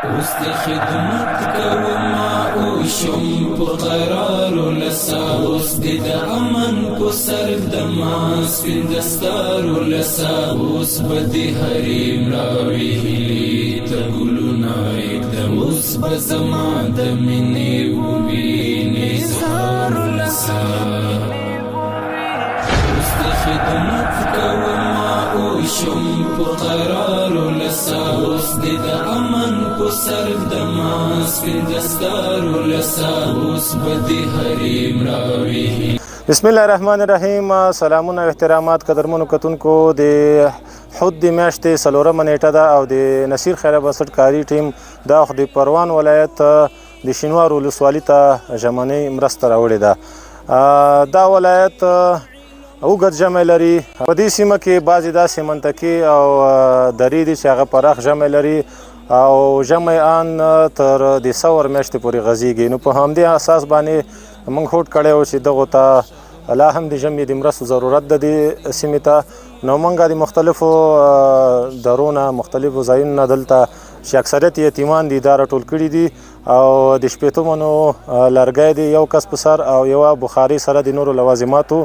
اوس د خدمت کوما او شم په قرار لسا اوس د امن په سر د ماس په دستار لسا اوس بده حریم راوي هلي ته ګلونه اقدم اوس بزما د منې ووینې زهار لسا اوس د خدمت کوما او شم په قرار لسا اوس د امن په سر د ماس په دستار لسا اوس بده حریم راوي. بسم الله الرحمن الرحیم. سلامونه او احترامات قدرمنو کتونکو. د حد د میاشتې څلورمه نیټه ده او د نصیر خیره بنسټ کاري ټیم د پروان ولایت د شینوار ولسوالۍ ته ژمنۍ مرسته راوړې ده. دا ولایت اوږد ژمی لري. په دې سیمه کې بعضې داسې منطقې او درې دي چې هغه پراخ ژمی لري او ژمی ان تر دسمبر میاشتې پورې غځېږي. نو په همدې اساس باندې موږ هوډ کړی و چې دغو ته لا هم د ژمي د مرستو ضرورت ده دې سیمې ته. نو موږ د مختلفو درو نه مختلفو ځایونو نه دلته چې اکثریت یتیمان دي دا راټول کړي دي او د شپېتو منو لرګی دی یو کس په سر او یوه بخاري سره د نورو لوازماتو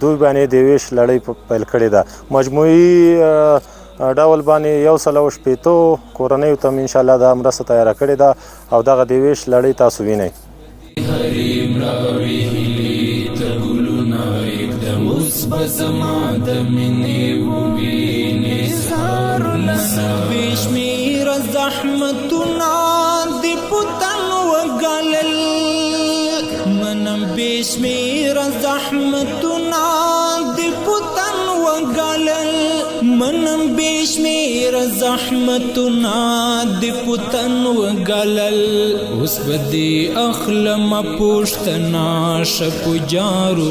دوی باندې د ویش لړۍ پیل کړې ده. مجموعي ډول باندې 160 کورنیو ته انشاءالله دا مرسته تیاره کړې ده او دغه د ویش لړۍ تاسو وینئ. حریم راوي هلي ته ګلونه اقدم اوس بزما د منې ووینې زهار لسا بې شمېره زحمتونه د پتن وګالل منم بې شمېره زحمتونه د پتن وګالل منم بې شمېره زحمتونه د پتن وګالل اوس به دې اخلمه پوښتنه شه په جارو